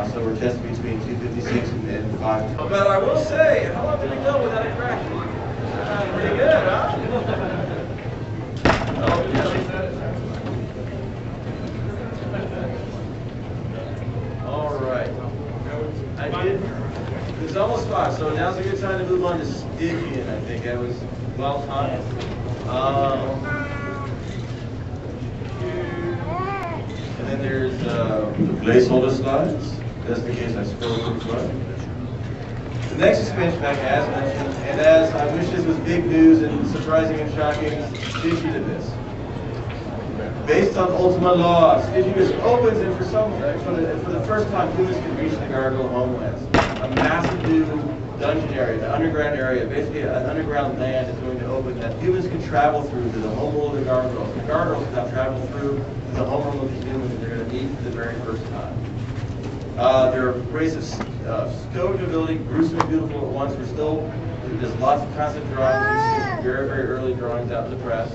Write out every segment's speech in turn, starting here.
now, so we're testing between 256 and 5. But I will say, how long did it go without a crash? Pretty good, huh? Oh, all right. I did. It's almost 5, so now's a good time to move on to Stygian. I think I was well timed. And then there's the placeholder slides. Just in case I scroll too far. The next expansion pack, as mentioned, and as I wish this was big news and surprising and shocking, Stygian Abyss. Based on Ultima Law, Stygian Abyss opens, and for the first time, humans can reach the Gargoyle homelands. A massive new dungeon area, an underground area, basically an underground land is going to open that humans can travel through to the homeworld of the Gargoyles. The Gargoyles can now travel through to the homeworld of the humans, and they're going to meet for the very first time. They're a race of stoic ability, gruesome and beautiful at once. There's lots of concept drawings. You see some very, very early drawings out in the press.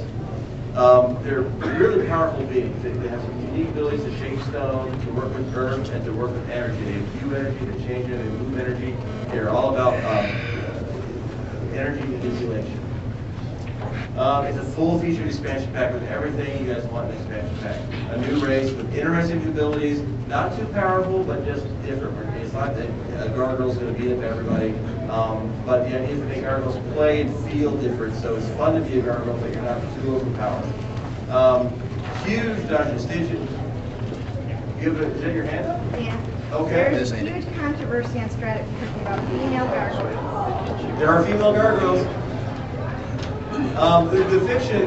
They're really powerful beings. They have some unique abilities to shape stone, to work with earth, and to work with energy. They view energy, they change it, they move energy. They're all about energy manipulation. It's a full-featured expansion pack with everything you guys want in an expansion pack. A new race with interesting abilities, not too powerful, but just different. It's not that a Gargoyle's going to beat up everybody, but the idea is to make Gargoyles play and feel different, so it's fun to be a Gargoyle, but you're not too overpowered. Huge dungeon. Stygian. Is that your hand up? Yeah. Okay. There's huge controversy on Stratics about female gargoyles. There are female Gargoyles. The fiction,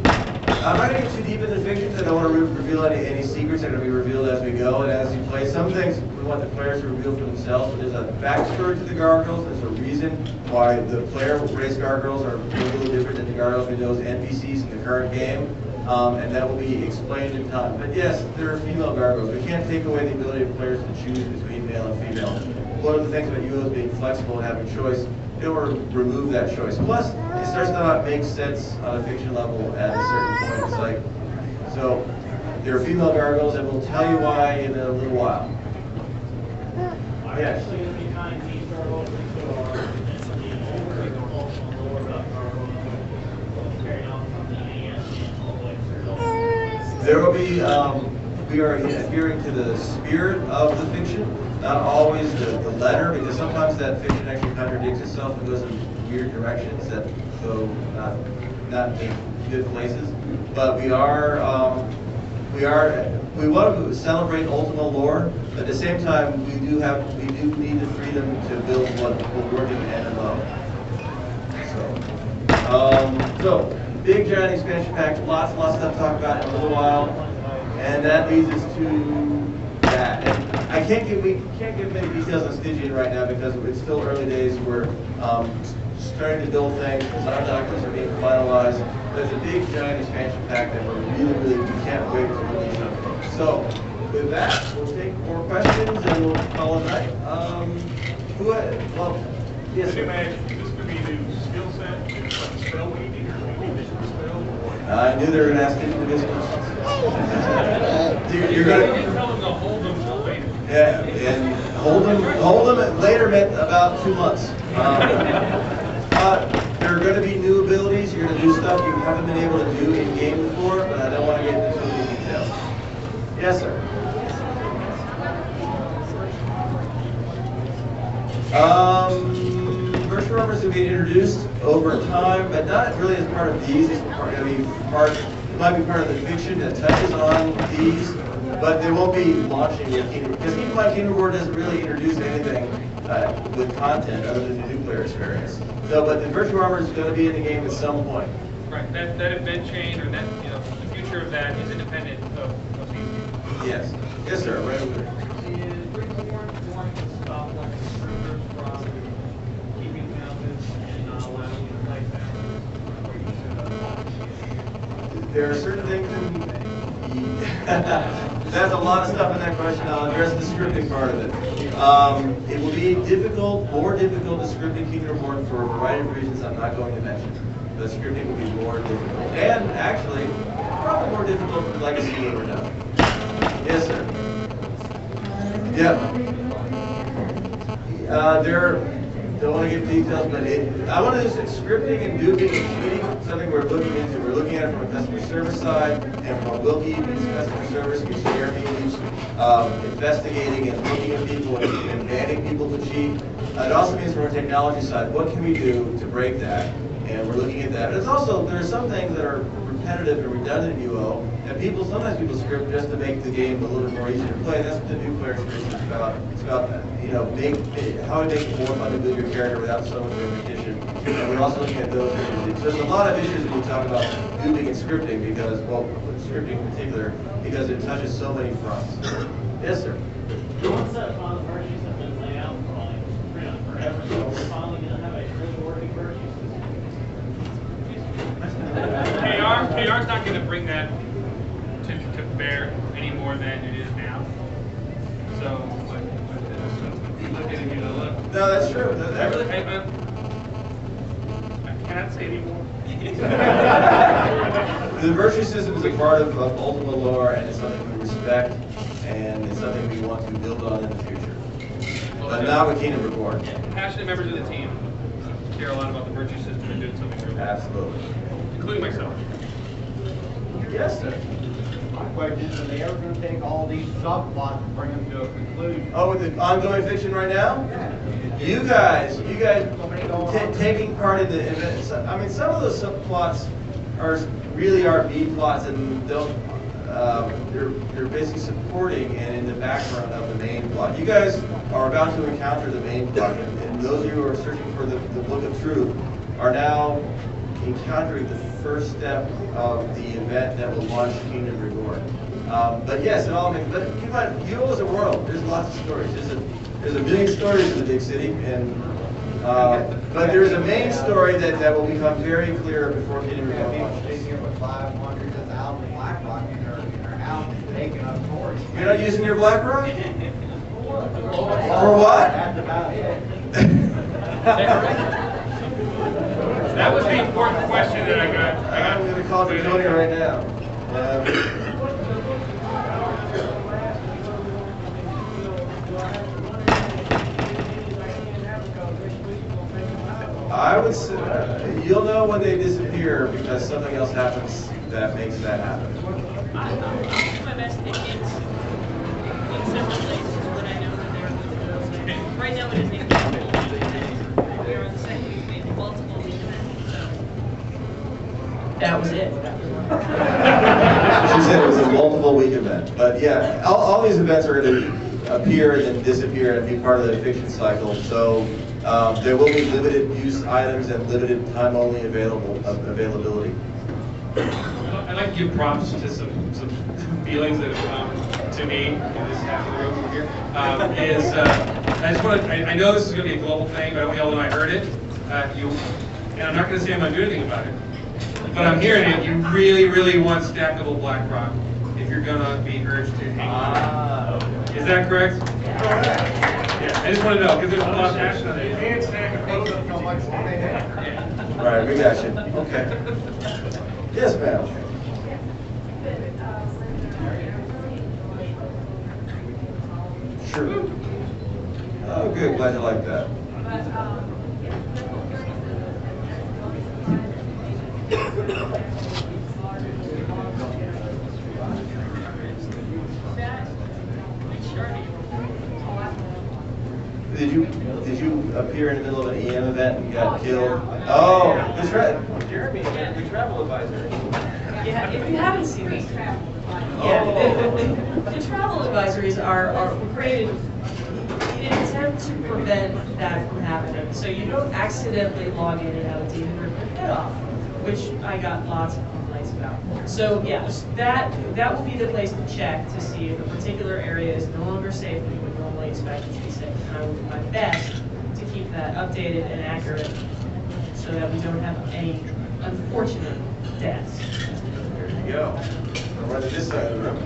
I'm not going to get too deep into the fiction because I don't want to reveal any secrets that are going to be revealed as we go and as you play. Some things we want the players to reveal for themselves, but there's a backstory to the Gargoyles. There's a reason why the player race Gargoyles are a little different than the Gargoyles we know as NPCs in the current game, and that will be explained in time. But yes, there are female Gargoyles. We can't take away the ability of players to choose between male and female. One of the things about UO is being flexible and having choice. It will remove that choice. Plus, it starts to not make sense on a fiction level at a certain point. It's like, so there are female Gargoyles, and we'll tell you why in a little while. Yes. There will be, we are adhering to the spirit of the fiction, not always the letter, because sometimes that fiction actually contradicts itself and goes in weird directions that go not in good places. But we want to celebrate Ultima lore, but at the same time we do need the freedom to build what will work in MMO. So big giant expansion pack, lots of stuff to talk about in a little while, and that leads us to that. And we can't give many details on Stygian right now because it's still early days. We're starting to build things. Design documents are being finalized. There's a big giant expansion pack that we can't wait to release on. So with that, we'll take more questions and we'll call it a night. Yes, sir. Is this going to be a new skill set, spell weaving, or additional spell? I knew they were going to ask into this question. You're going to tell them to hold them till later. Yeah, and hold them later meant about 2 months. There are going to be new abilities. You're going to do stuff you haven't been able to do in game before, but I don't want to get into too many details. Yes, sir. Virtual rubbers will be introduced over time, but not really as part of these. It might be part of the fiction that touches on these, but they won't be launching with Kingdom, because keep in mind, Kingdom War doesn't really introduce anything with content other than the new player experience. So, but the virtual armor is going to be in the game at some point. Right. That event chain, or that the future of that is independent of these. Yes. Yes, sir. Right over there. There are certain things that's a lot of stuff in that question. I'll address the scripting part of it. It will be more difficult to script in Kingdom Reborn for a variety of reasons I'm not going to mention. The scripting will be more difficult. And actually, probably more difficult than Legacy when we're done. Yes, sir. Yeah. Don't want to give details, but I want to do scripting and duping and cheating, something we're looking into. We're looking at it from a customer service side and from a Wilkie customer service, we share meetings, investigating and looking at people and banning people to cheat. It also means from a technology side, what can we do to break that? And we're looking at that. But it's also, there are some things that are repetitive and redundant in UO, and sometimes people script just to make the game a little bit more easier to play. That's what the new player experience is about. It's about, how to make it more fun to build your character without so much repetition. And we're also looking at those issues. So there's a lot of issues when we talk about duping and scripting because, scripting in particular, because it touches so many fronts. Yes, sir. One set of file virtues have been laid out forever, so we're finally going to have a really working virtue system. KR's not going to bring that to bear any more than it is now. So, looking at you to look. No, that's true. I cannot say anymore. The virtue system is a part of Ultima lore, and it's something we respect, and it's something we want to build on in the future. But not with Kingdom Reborn. Passionate members of the team care a lot about the virtue system and doing something really, Absolutely. including myself. Yes, sir. My question is, are they ever going to take all these subplots and bring them to a conclusion? Oh, with the ongoing fiction right now? You guys taking part in the event. I mean, some of those subplots really are B plots and don't. They're basically supporting and in the background of the main plot. You guys are about to encounter the main plot, and those of you who are searching for the book of truth are now encountering the first step of the event that will launch Kingdom Reborn. But yes, it all makes. But keep in mind, UO is a world. There's lots of stories. There's a million stories in the big city, and but there's a main story that will become very clear before Kingdom Reborn launches. Sitting here with 500 that's out in BlackRock in their house and taking up tours. You're not using your BlackRock? For what? That's about it. That was the important question that I got. I'm going to call Tony right now. I would say, you'll know when they disappear because something else happens that makes that happen. I'll do my best to hit in several places when I know that they're going to go. Right now it is a multiple week event. We are on the second week, we have multiple week event, so. That was it. She said it was a multiple week event. But yeah, all these events are going to appear and then disappear and be part of the fiction cycle. So there will be limited use items and limited time only availability. I'd like to give props to some feelings that have come to me in this half of the room over here. I know this is going to be a global thing, but I want you all to know I heard it. And I'm not going to say I'm going to do anything about it. But I'm hearing it. You really, really want stackable BlackRock if you're going to be urged to hang on. Is that correct? Yeah. I just want to know because there's a lot of passion on it. You can't stack a boat up so much they have. Yeah. All right, we got you. Okay. Yes, ma'am. Sure. Oh, good. Glad you like that. Did you appear in the middle of an EM event and got killed? Oh, that's right. Jeremy, the travel advisor. Yeah, if you haven't seen this. The travel advisories are created in an attempt to prevent that from happening. So you don't accidentally log in and out of Demon rip your head off, which I got lots of complaints about. So yeah, that will be the place to check to see if a particular area is no longer safe than you would normally expect it to be safe. And I will do my best to keep that updated and accurate so that we don't have any unfortunate deaths. There you go. I'll run to this side of the room.